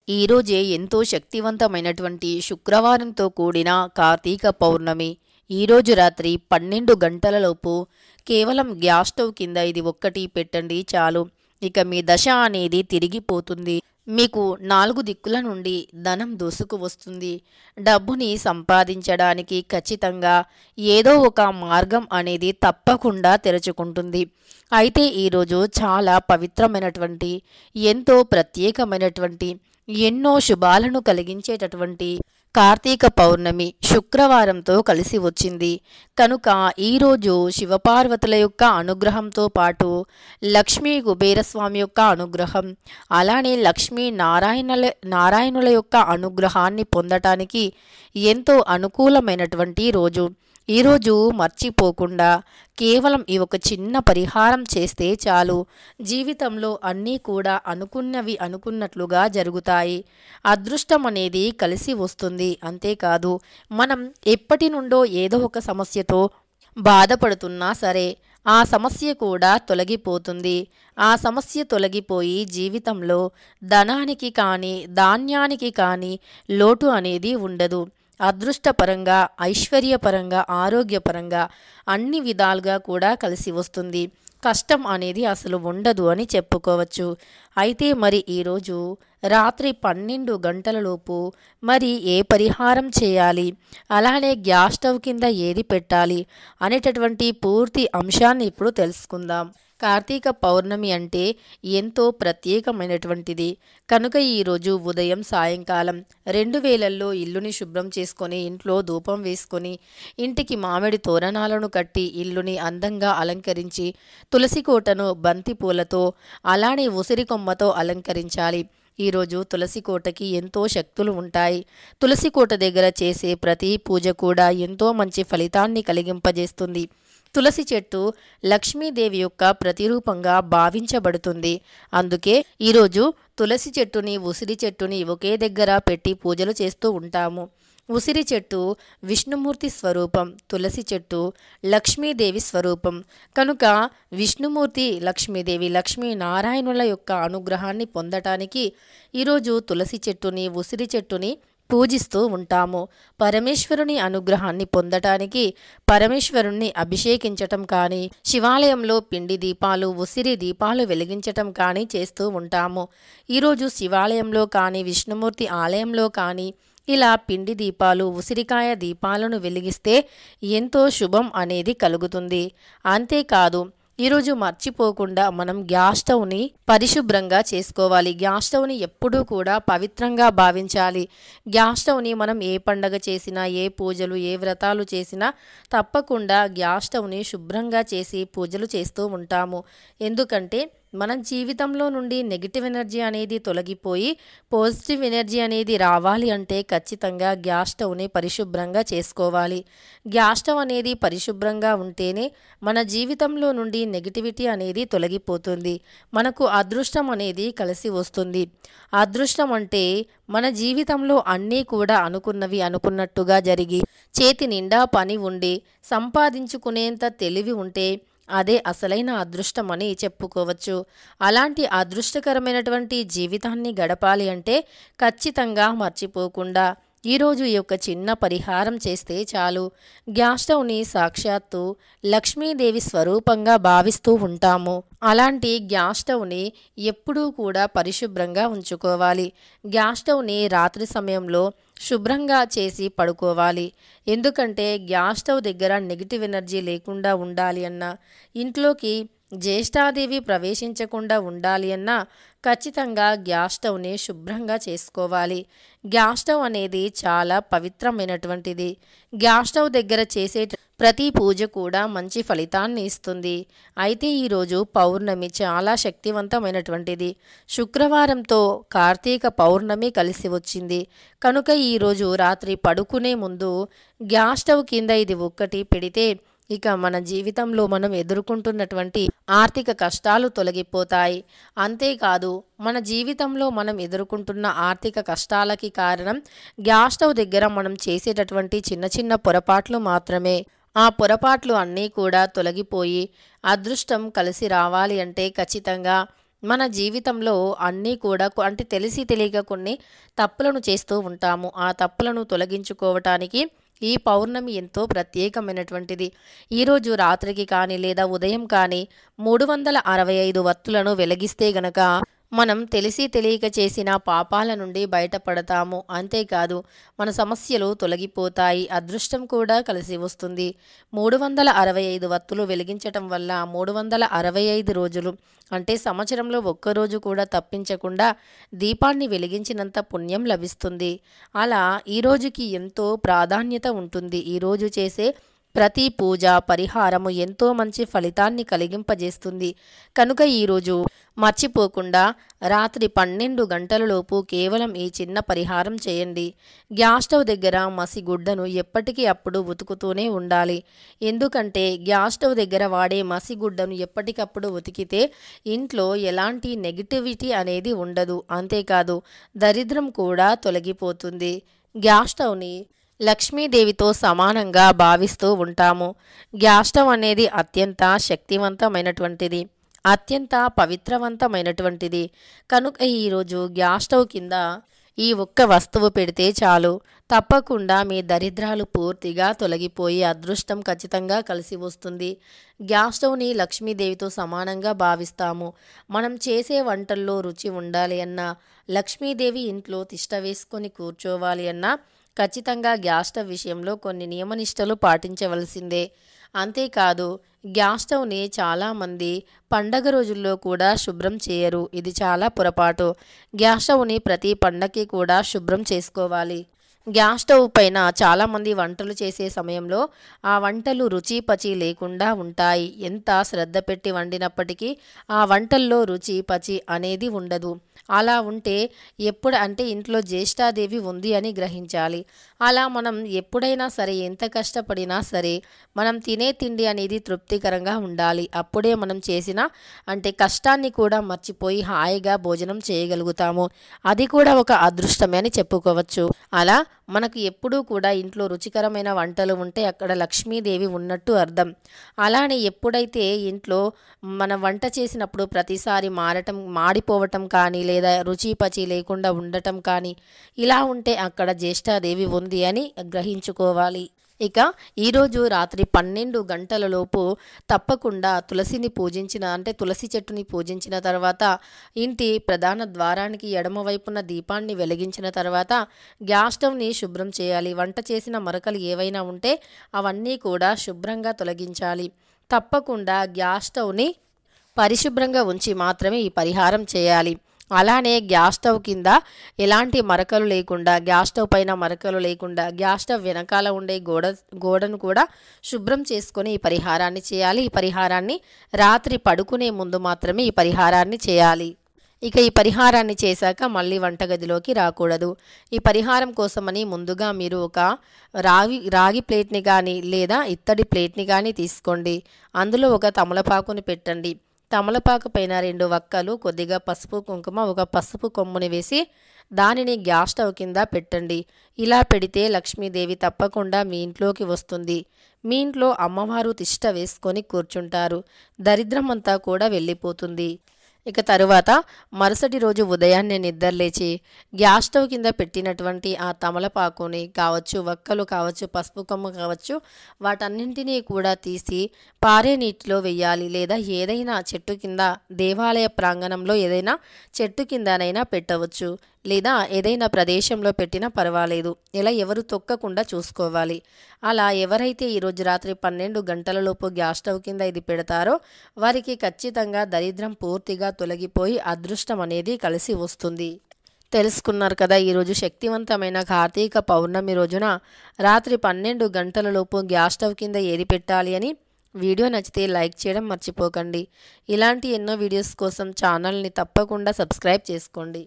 ఈరోజే ఎంతో శక్తివంతమైనటువంటి శుక్రవారంతో కూడిన కార్తీక పౌర్ణమి. ఈరోజు రాత్రి 12 గంటలలోపు కేవలం గ్యాస్ స్టవ్ కింద ఇది ఒక్కటి పెట్టండి చాలు. ఇక మీ దశ అనేది తిరిగిపోతుంది. మీకు 4 దిక్కుల నుండి ధనం దూసుకు వస్తుంది. డబ్బుని సంపాదించడానికి ఖచ్చితంగా ఏదో ఒక మార్గం అనేది తప్పకుండా తెరుచుకుంటుంది. అయితే ఈరోజు చాలా పవిత్రమైనటువంటి, ఎంతో ప్రత్యేకమైనటువంటి, ఎన్నో శుభాలను కలిగించేటటువంటి కార్తీక పౌర్ణమి శుక్రవారంతో కలిసి వచ్చింది కనుక ఈరోజు శివపార్వతుల యొక్క అనుగ్రహంతో పాటు లక్ష్మీ కుబేరస్వామి యొక్క అనుగ్రహం, అలానే లక్ష్మీ నారాయణుల యొక్క అనుగ్రహాన్ని పొందటానికి ఎంతో అనుకూలమైనటువంటి రోజు. ఈరోజు మర్చిపోకుండా కేవలం ఈ ఒక చిన్న పరిహారం చేస్తే చాలు. జీవితంలో అన్నీ కూడా అనుకున్నవి అనుకున్నట్లుగా జరుగుతాయి. అదృష్టం అనేది కలిసి వస్తుంది. అంతేకాదు, మనం ఎప్పటి నుండో ఏదో ఒక సమస్యతో బాధపడుతున్నా సరే ఆ సమస్య కూడా తొలగిపోతుంది. ఆ సమస్య తొలగిపోయి జీవితంలో ధనానికి కానీ ధాన్యానికి కానీ లోటు అనేది ఉండదు. అదృష్టపరంగా, ఐశ్వర్యపరంగా, ఆరోగ్యపరంగా అన్ని విధాలుగా కూడా కలిసి వస్తుంది. కష్టం అనేది అసలు ఉండదు అని చెప్పుకోవచ్చు. అయితే మరి ఈరోజు రాత్రి 12 గంటలలోపు మరి ఏ పరిహారం చేయాలి, అలానే గ్యాస్ స్టవ్ కింద ఏది పెట్టాలి అనేటటువంటి పూర్తి అంశాన్ని ఇప్పుడు తెలుసుకుందాం. కార్తీక పౌర్ణమి అంటే ఎంతో ప్రత్యేకమైనటువంటిది కనుక ఈరోజు ఉదయం సాయంకాలం 2 వేళల్లో ఇల్లుని శుభ్రం చేసుకొని, ఇంట్లో ధూపం వేసుకొని, ఇంటికి మామిడి తోరణాలను కట్టి, ఇల్లుని అందంగా అలంకరించి, తులసి కోటను బంతి పూలతో అలానే ఉసిరి కొమ్మతో అలంకరించాలి. ఈరోజు తులసి కోటకి ఎంతో శక్తులు ఉంటాయి. తులసి కోట దగ్గర చేసే ప్రతి పూజ కూడా ఎంతో మంచి ఫలితాన్ని కలిగింపజేస్తుంది. తులసి చెట్టు లక్ష్మీదేవి యొక్క ప్రతిరూపంగా భావించబడుతుంది. అందుకే ఈరోజు తులసి చెట్టుని, ఉసిరి చెట్టుని ఒకే దగ్గర పెట్టి పూజలు చేస్తూ ఉంటాము. ఉసిరి చెట్టు విష్ణుమూర్తి స్వరూపం, తులసి చెట్టు లక్ష్మీదేవి స్వరూపం కనుక విష్ణుమూర్తి, లక్ష్మీదేవి, లక్ష్మీ నారాయణుల యొక్క అనుగ్రహాన్ని పొందటానికి ఈరోజు తులసి చెట్టుని, ఉసిరి చెట్టుని పూజిస్తూ ఉంటాము. పరమేశ్వరుని అనుగ్రహాన్ని పొందటానికి పరమేశ్వరుణ్ణి అభిషేకించటం కానీ, శివాలయంలో పిండి దీపాలు, ఉసిరి దీపాలు వెలిగించటం కానీ చేస్తూ ఉంటాము. ఈరోజు శివాలయంలో కానీ, విష్ణుమూర్తి ఆలయంలో కానీ ఇలా పిండి దీపాలు, ఉసిరికాయ దీపాలను వెలిగిస్తే ఎంతో శుభం అనేది కలుగుతుంది. అంతేకాదు, ఈరోజు మర్చిపోకుండా మనం గ్యాస్ స్టవ్ని పరిశుభ్రంగా చేసుకోవాలి. గ్యాస్ స్టవ్ని ఎప్పుడూ కూడా పవిత్రంగా భావించాలి. గ్యాస్ స్టవ్ని మనం ఏ పండగ చేసినా, ఏ పూజలు, ఏ వ్రతాలు చేసినా తప్పకుండా గ్యాస్ స్టవ్ని శుభ్రంగా చేసి పూజలు చేస్తూ ఉంటాము. ఎందుకంటే మన జీవితంలో నుండి నెగిటివ్ ఎనర్జీ అనేది తొలగిపోయి పాజిటివ్ ఎనర్జీ అనేది రావాలి అంటే ఖచ్చితంగా గ్యాస్ స్టవ్ని పరిశుభ్రంగా చేసుకోవాలి. గ్యాస్ స్టవ్ అనేది పరిశుభ్రంగా ఉంటేనే మన జీవితంలో నుండి నెగిటివిటీ అనేది తొలగిపోతుంది. మనకు అదృష్టం అనేది కలిసి వస్తుంది. అదృష్టం అంటే మన జీవితంలో అన్నీ కూడా అనుకున్నవి అనుకున్నట్టుగా జరిగి, చేతి నిండా పని ఉండి, సంపాదించుకునేంత తెలివి ఉంటే అదే అసలైన అదృష్టం అని చెప్పుకోవచ్చు. అలాంటి అదృష్టకరమైనటువంటి జీవితాన్ని గడపాలి అంటే ఖచ్చితంగా మర్చిపోకుండా ఈరోజు ఈ యొక్క చిన్న పరిహారం చేస్తే చాలు. గ్యాస్ స్టవ్ని సాక్షాత్తు లక్ష్మీదేవి స్వరూపంగా భావిస్తూ ఉంటాము. అలాంటి గ్యాస్ స్టవ్ని ఎప్పుడూ కూడా పరిశుభ్రంగా ఉంచుకోవాలి. గ్యాస్ స్టవ్ని రాత్రి సమయంలో శుభ్రంగా చేసి పడుకోవాలి. ఎందుకంటే గ్యాస్ స్టవ్ దగ్గర నెగిటివ్ ఎనర్జీ లేకుండా ఉండాలి అన్నా, ఇంట్లోకి జ్యేష్ఠాదేవి ప్రవేశించకుండా ఉండాలి అన్నా ఖచ్చితంగా గ్యాస్ స్టవ్ని శుభ్రంగా చేసుకోవాలి. గ్యాస్ స్టవ్ అనేది చాలా పవిత్రమైనటువంటిది. గ్యాస్ స్టవ్ దగ్గర చేసే ప్రతి పూజ కూడా మంచి ఫలితాన్ని ఇస్తుంది. అయితే ఈరోజు పౌర్ణమి చాలా శక్తివంతమైనటువంటిది. శుక్రవారంతో కార్తీక పౌర్ణమి కలిసి వచ్చింది కనుక ఈరోజు రాత్రి పడుకునే ముందు గ్యాస్ స్టవ్ కింద ఇది ఒక్కటి పెడితే ఇక మన జీవితంలో మనం ఎదుర్కొంటున్నటువంటి ఆర్థిక కష్టాలు తొలగిపోతాయి. అంతేకాదు, మన జీవితంలో మనం ఎదుర్కొంటున్న ఆర్థిక కష్టాలకి కారణం గ్యాస్ స్టవ్ దగ్గర మనం చేసేటటువంటి చిన్న చిన్న పొరపాట్లు మాత్రమే. ఆ పొరపాట్లు అన్నీ కూడా తొలగిపోయి అదృష్టం కలిసి రావాలి అంటే ఖచ్చితంగా మన జీవితంలో అన్నీ కూడా అంటే తెలిసి తెలియక కొన్ని తప్పులను చేస్తూ ఉంటాము. ఆ తప్పులను తొలగించుకోవటానికి ఈ పౌర్ణమి ఎంతో ప్రత్యేకమైనటువంటిది. ఈరోజు రాత్రికి కానీ లేదా ఉదయం కానీ 365 వత్తులను వెలిగిస్తే గనక మనం తెలిసి తెలియక చేసిన పాపాల నుండి బయటపడతాము. అంతేకాదు మన సమస్యలు తొలగిపోతాయి, అదృష్టం కూడా కలిసి వస్తుంది. 365 వత్తులు వెలిగించటం వల్ల 365 రోజులు అంటే సంవత్సరంలో ఒక్కరోజు కూడా తప్పించకుండా దీపాన్ని వెలిగించినంత పుణ్యం లభిస్తుంది. అలా ఈ రోజుకి ఎంతో ప్రాధాన్యత ఉంటుంది. ఈరోజు చేసే ప్రతి పూజ పరిహారము ఎంతో మంచి ఫలితాన్ని కలిగింపజేస్తుంది. కనుక ఈరోజు మర్చిపోకుండా రాత్రి 12 గంటలలోపు కేవలం ఈ చిన్న పరిహారం చేయండి. గ్యాస్ స్టవ్ దగ్గర మసిగుడ్డను ఎప్పటికీ అప్పుడు ఉతుకుతూనే ఉండాలి. ఎందుకంటే గ్యాస్ స్టవ్ దగ్గర వాడే మసిగుడ్డను ఎప్పటికప్పుడు ఉతికితే ఇంట్లో ఎలాంటి నెగిటివిటీ అనేది ఉండదు. అంతేకాదు దరిద్రం కూడా తొలగిపోతుంది. గ్యాస్ స్టవ్ని లక్ష్మీదేవితో సమానంగా భావిస్తూ ఉంటాము. గ్యాస్ స్టవ్ అనేది అత్యంత శక్తివంతమైనటువంటిది, అత్యంత పవిత్రవంతమైనటువంటిది. కనుక ఈరోజు గ్యాస్ స్టవ్ కింద ఈ ఒక్క వస్తువు పెడితే చాలు, తప్పకుండా మీ దరిద్రాలు పూర్తిగా తొలగిపోయి అదృష్టం ఖచ్చితంగా కలిసి వస్తుంది. గ్యాస్ స్టవ్ని లక్ష్మీదేవితో సమానంగా భావిస్తాము. మనం చేసే వంటల్లో రుచి ఉండాలి అన్నా, లక్ష్మీదేవి ఇంట్లో తిష్ట వేసుకొని కూర్చోవాలి అన్నా ఖచ్చితంగా గ్యాస్ స్టవ్ విషయంలో కొన్ని నియమనిష్టలు పాటించవలసిందే. అంతేకాదు గ్యాస్ స్టవ్ని చాలామంది పండగ రోజుల్లో కూడా శుభ్రం చేయరు. ఇది చాలా పొరపాటు. గ్యాస్ స్టవ్ని ప్రతి పండగకి కూడా శుభ్రం చేసుకోవాలి. గ్యాస్ స్టవ్ పైన చాలామంది వంటలు చేసే సమయంలో ఆ వంటలు రుచి పచి లేకుండా ఉంటాయి. ఎంత శ్రద్ధ పెట్టి వండినప్పటికీ ఆ వంటల్లో రుచి పచి అనేది ఉండదు. అలా ఉంటే ఎప్పుడు అంటే ఇంట్లో జ్యేష్ఠాదేవి ఉంది అని గ్రహించాలి. అలా మనం ఎప్పుడైనా సరే ఎంత కష్టపడినా సరే మనం తినే తిండి అనేది తృప్తికరంగా ఉండాలి. అప్పుడే మనం చేసిన అంటే కష్టాన్ని కూడా మర్చిపోయి హాయిగా భోజనం చేయగలుగుతాము. అది కూడా ఒక అదృష్టమే అని చెప్పుకోవచ్చు. అలా మనకు ఎప్పుడూ కూడా ఇంట్లో రుచికరమైన వంటలు ఉంటే అక్కడ లక్ష్మీదేవి ఉన్నట్టు అర్థం. అలానే ఎప్పుడైతే ఇంట్లో మన వంట చేసినప్పుడు ప్రతిసారి మాడిపోవటం కానీ లేదా రుచి పచి లేకుండా ఉండటం కానీ ఇలా ఉంటే అక్కడ జ్యేష్ఠాదేవి ఉంది అని గ్రహించుకోవాలి. ఇక ఈరోజు రాత్రి 12 గంటలలోపు తప్పకుండా తులసిని పూజించిన అంటే తులసి చెట్టుని పూజించిన తర్వాత ఇంటి ప్రధాన ద్వారానికి ఎడమవైపున దీపాన్ని వెలిగించిన తర్వాత గ్యాస్ స్టవ్ని శుభ్రం చేయాలి. వంట చేసిన మరకలు ఏవైనా ఉంటే అవన్నీ కూడా శుభ్రంగా తొలగించాలి. తప్పకుండా గ్యాస్ స్టవ్ని పరిశుభ్రంగా ఉంచి మాత్రమే ఈ పరిహారం చేయాలి. అలానే గ్యాస్ స్టవ్ కింద ఎలాంటి మరకలు లేకుండా, గ్యాస్ స్టవ్ పైన మరకలు లేకుండా గ్యాస్ స్టవ్ వెనకాల ఉండే గోడను కూడా శుభ్రం చేసుకొని ఈ పరిహారాన్ని చేయాలి. ఈ పరిహారాన్ని రాత్రి పడుకునే ముందు మాత్రమే ఈ పరిహారాన్ని చేయాలి. ఇక ఈ పరిహారాన్ని చేశాక మళ్ళీ వంటగదిలోకి రాకూడదు. ఈ పరిహారం కోసమని ముందుగా మీరు ఒక రాగి ప్లేట్ని కానీ లేదా ఇత్తడి ప్లేట్ని కానీ తీసుకోండి. అందులో ఒక తమలపాకుని పెట్టండి. తమలపాకు పైన 2 వక్కలు, కొద్దిగా పసుపు కుంకుమ, ఒక పసుపు కొమ్ముని వేసి దానిని గ్యాస్ స్టవ్ కింద పెట్టండి. ఇలా పెడితే లక్ష్మీదేవి తప్పకుండా మీ ఇంట్లోకి వస్తుంది. మీ ఇంట్లో అమ్మవారు తిష్ట వేసుకొని కూర్చుంటారు. దరిద్రం అంతా కూడా వెళ్ళిపోతుంది. ఇక తరువాత మరుసటి రోజు ఉదయాన్నే నిద్రలేచి గ్యాస్ స్టవ్ కింద పెట్టినటువంటి ఆ తమలపాకుని కావచ్చు, వక్కలు కావచ్చు, పసుపు కొమ్మ కావచ్చు, వాటన్నింటినీ కూడా తీసి పారే నీటిలో వెయ్యాలి. లేదా ఏదైనా చెట్టు కింద, దేవాలయ ప్రాంగణంలో ఏదైనా చెట్టు కిందనైనా పెట్టవచ్చు, లేదా ఏదైనా ప్రదేశంలో పెట్టినా పర్వాలేదు. ఇలా ఎవరు తొక్కకుండా చూసుకోవాలి. అలా ఎవరైతే ఈరోజు రాత్రి 12 గంటలలోపు గ్యాస్ స్టవ్ కింద ఇది పెడతారో వారికి ఖచ్చితంగా దరిద్రం పూర్తిగా తొలగిపోయి అదృష్టం అనేది కలిసి వస్తుంది. తెలుసుకున్నారు కదా, ఈరోజు శక్తివంతమైన కార్తీక పౌర్ణమి రోజున రాత్రి 12 గంటలలోపు గ్యాస్ స్టవ్ కింద ఏది పెట్టాలి అని. వీడియో నచ్చితే లైక్ చేయడం మర్చిపోకండి. ఇలాంటి ఎన్నో వీడియోస్ కోసం ఛానల్ని తప్పకుండా సబ్స్క్రైబ్ చేసుకోండి.